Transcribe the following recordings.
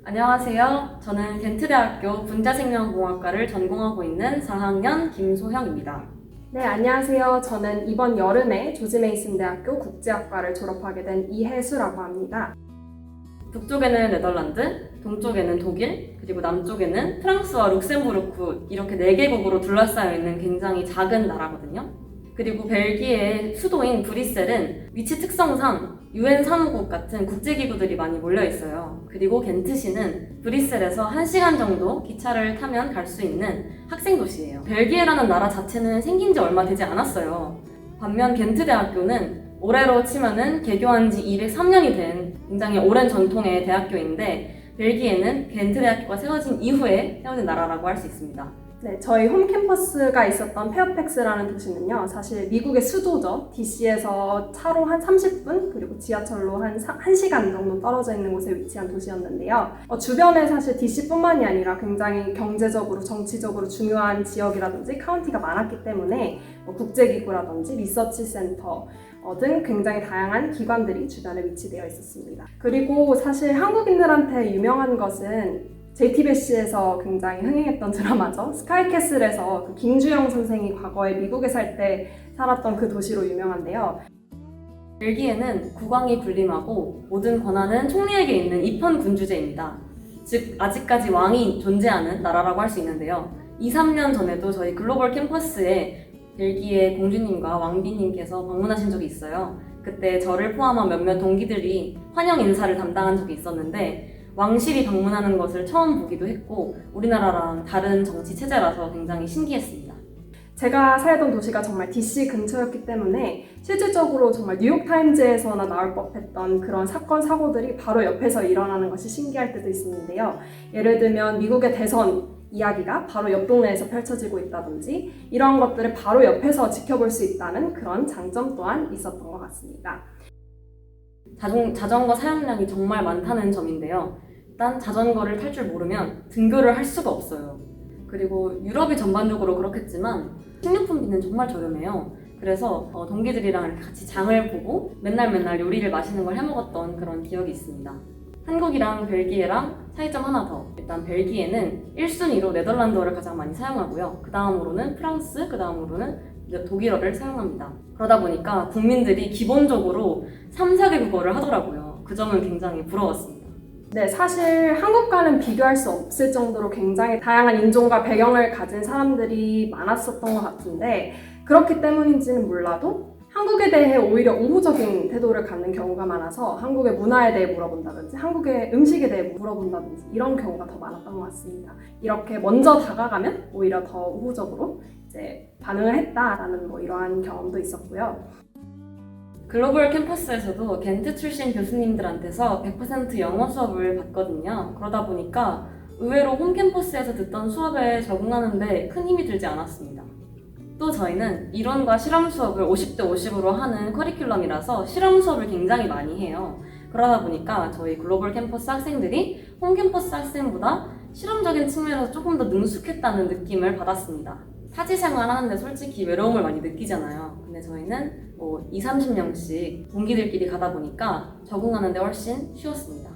안녕하세요. 저는 겐트대학교 분자생명공학과를 전공하고 있는 4학년 김소형입니다. 네, 안녕하세요. 저는 이번 여름에 조지 메이슨 대학교 국제학과를 졸업하게 된 이혜수라고 합니다. 북쪽에는 네덜란드, 동쪽에는 독일, 그리고 남쪽에는 프랑스와 룩셈부르크 이렇게 4개국으로 둘러싸여 있는 굉장히 작은 나라거든요. 그리고 벨기에의 수도인 브뤼셀은 위치 특성상 UN 사무국 같은 국제기구들이 많이 몰려 있어요. 그리고 겐트시는 브뤼셀에서 1시간 정도 기차를 타면 갈 수 있는 학생 도시예요. 벨기에라는 나라 자체는 생긴 지 얼마 되지 않았어요. 반면 겐트대학교는 올해로 치면은 개교한 지 203년이 된 굉장히 오랜 전통의 대학교인데 벨기에는 겐트대학교가 세워진 이후에 세워진 나라라고 할 수 있습니다. 네, 저희 홈 캠퍼스가 있었던 페어팩스라는 도시는요, 사실 미국의 수도죠. DC에서 차로 한 30분, 그리고 지하철로 한 1시간 정도 떨어져 있는 곳에 위치한 도시였는데요. 주변에 사실 DC뿐만이 아니라 굉장히 경제적으로, 정치적으로 중요한 지역이라든지 카운티가 많았기 때문에 국제기구라든지 리서치 센터 등 굉장히 다양한 기관들이 주변에 위치되어 있었습니다. 그리고 사실 한국인들한테 유명한 것은 JTBC에서 굉장히 흥행했던 드라마죠. 스카이캐슬에서 그 김주영 선생이 과거에 미국에 살 때 살았던 그 도시로 유명한데요. 벨기에는 국왕이 군림하고 모든 권한은 총리에게 있는 입헌군주제입니다. 즉 아직까지 왕이 존재하는 나라라고 할 수 있는데요. 2, 3년 전에도 저희 글로벌 캠퍼스에 벨기에 공주님과 왕비님께서 방문하신 적이 있어요. 그때 저를 포함한 몇몇 동기들이 환영 인사를 담당한 적이 있었는데 왕실이 방문하는 것을 처음 보기도 했고 우리나라랑 다른 정치 체제라서 굉장히 신기했습니다. 제가 살던 도시가 정말 DC 근처였기 때문에 실질적으로 정말 뉴욕타임즈에서나 나올 법했던 그런 사건, 사고들이 바로 옆에서 일어나는 것이 신기할 때도 있었는데요. 예를 들면 미국의 대선 이야기가 바로 옆 동네에서 펼쳐지고 있다든지 이런 것들을 바로 옆에서 지켜볼 수 있다는 그런 장점 또한 있었던 것 같습니다. 자전거 사용량이 정말 많다는 점인데요. 일단 자전거를 탈 줄 모르면 등교를 할 수가 없어요. 그리고 유럽이 전반적으로 그렇겠지만 식료품비는 정말 저렴해요. 그래서 동기들이랑 이렇게 같이 장을 보고 맨날 요리를 마시는 걸 해먹었던 그런 기억이 있습니다. 한국이랑 벨기에랑 차이점 하나 더. 일단 벨기에는 1순위로 네덜란드어를 가장 많이 사용하고요. 그 다음으로는 프랑스, 그 다음으로는 독일어를 사용합니다. 그러다 보니까 국민들이 기본적으로 3, 4개 국어를 하더라고요. 그 점은 굉장히 부러웠습니다. 네, 사실 한국과는 비교할 수 없을 정도로 굉장히 다양한 인종과 배경을 가진 사람들이 많았었던 것 같은데 그렇기 때문인지는 몰라도 한국에 대해 오히려 우호적인 태도를 갖는 경우가 많아서 한국의 문화에 대해 물어본다든지 한국의 음식에 대해 물어본다든지 이런 경우가 더 많았던 것 같습니다. 이렇게 먼저 다가가면 오히려 더 우호적으로 이제 반응을 했다라는 이러한 경험도 있었고요. 글로벌 캠퍼스에서도 겐트 출신 교수님들한테서 100% 영어 수업을 받거든요. 그러다 보니까 의외로 홈 캠퍼스에서 듣던 수업에 적응하는데 큰 힘이 들지 않았습니다. 또 저희는 이론과 실험 수업을 50대 50으로 하는 커리큘럼이라서 실험 수업을 굉장히 많이 해요. 그러다 보니까 저희 글로벌 캠퍼스 학생들이 홈 캠퍼스 학생보다 실험적인 측면에서 조금 더 능숙했다는 느낌을 받았습니다. 사지생활 하는데 솔직히 외로움을 많이 느끼잖아요. 근데 저희는 2, 30명씩 동기들끼리 가다 보니까 적응하는데 훨씬 쉬웠습니다.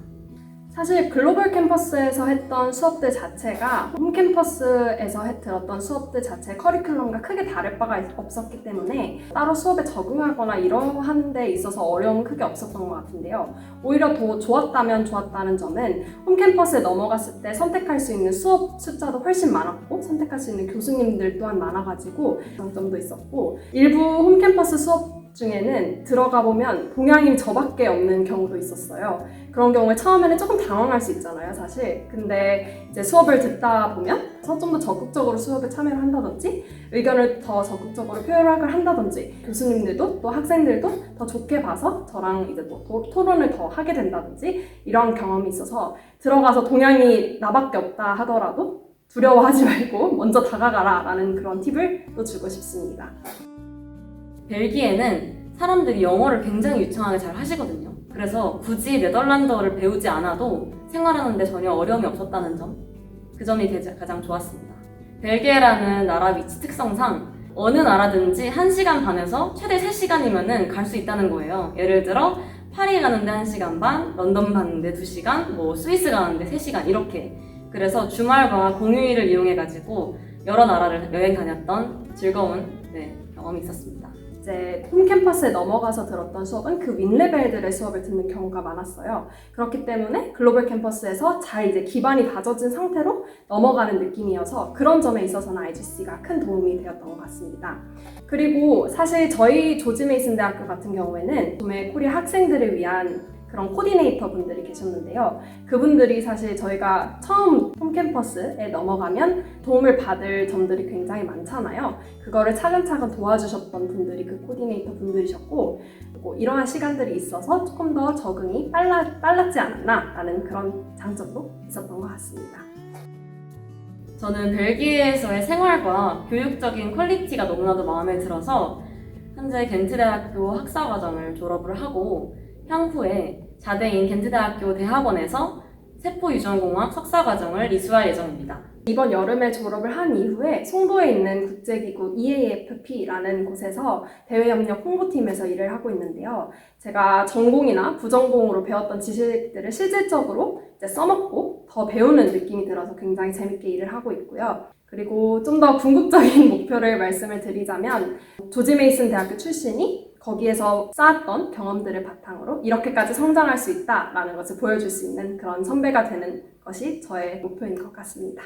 사실 글로벌 캠퍼스에서 했던 수업들 자체가 홈 캠퍼스에서 들었던 수업들 자체 커리큘럼과 크게 다를 바가 없었기 때문에 따로 수업에 적응하거나 이러한 데 있어서 어려움은 크게 없었던 것 같은데요. 오히려 더 좋았다면 좋았다는 점은 홈 캠퍼스에 넘어갔을 때 선택할 수 있는 수업 숫자도 훨씬 많았고 선택할 수 있는 교수님들 또한 많아가지고 장점도 있었고 일부 홈 캠퍼스 수업 중에는 들어가 보면 동양인 저밖에 없는 경우도 있었어요. 그런 경우에 처음에는 조금 당황할 수 있잖아요, 사실. 근데 이제 수업을 듣다 보면 좀 더 적극적으로 수업에 참여를 한다든지 의견을 더 적극적으로 표현을 한다든지 교수님들도 또 학생들도 더 좋게 봐서 저랑 이제 토론을 더 하게 된다든지 이런 경험이 있어서 들어가서 동양이 나밖에 없다 하더라도 두려워하지 말고 먼저 다가가라 라는 그런 팁을 또 주고 싶습니다. 벨기에는 사람들이 영어를 굉장히 유창하게 잘 하시거든요. 그래서 굳이 네덜란드어를 배우지 않아도 생활하는데 전혀 어려움이 없었다는 점, 그 점이 가장 좋았습니다. 벨기에라는 나라 위치 특성상 어느 나라든지 1시간 반에서 최대 3시간이면 갈 수 있다는 거예요. 예를 들어 파리 가는데 1시간 반, 런던 가는데 2시간, 뭐 스위스 가는데 3시간 이렇게. 그래서 주말과 공휴일을 이용해가지고 여러 나라를 여행 다녔던 즐거운 경험이 있었습니다. 이제 홈 캠퍼스에 넘어가서 들었던 수업은 그 윗레벨들의 수업을 듣는 경우가 많았어요. 그렇기 때문에 글로벌 캠퍼스에서 잘 이제 기반이 다져진 상태로 넘어가는 느낌이어서 그런 점에 있어서는 IGC가 큰 도움이 되었던 것 같습니다. 그리고 사실 저희 조지 메이슨 대학교 같은 경우에는 도매 코리아 학생들을 위한 그런 코디네이터 분들이 계셨는데요. 그분들이 사실 저희가 처음 홈캠퍼스에 넘어가면 도움을 받을 점들이 굉장히 많잖아요. 그거를 차근차근 도와주셨던 분들이 그 코디네이터 분들이셨고, 그리고 이러한 시간들이 있어서 조금 더 적응이 빨랐지 않았나라는 그런 장점도 있었던 것 같습니다. 저는 벨기에에서의 생활과 교육적인 퀄리티가 너무나도 마음에 들어서 현재 겐트대학교 학사과정을 졸업을 하고 향후에 자대인 겐트대학교 대학원에서 세포유전공학 석사과정을 이수할 예정입니다. 이번 여름에 졸업을 한 이후에 송도에 있는 국제기구 EAFP라는 곳에서 대외협력 홍보팀에서 일을 하고 있는데요. 제가 전공이나 부전공으로 배웠던 지식들을 실질적으로 이제 써먹고 더 배우는 느낌이 들어서 굉장히 재밌게 일을 하고 있고요. 그리고 좀 더 궁극적인 목표를 말씀을 드리자면 조지 메이슨 대학교 출신이 거기에서 쌓았던 경험들을 바탕으로 이렇게까지 성장할 수 있다라는 것을 보여줄 수 있는 그런 선배가 되는 것이 저의 목표인 것 같습니다.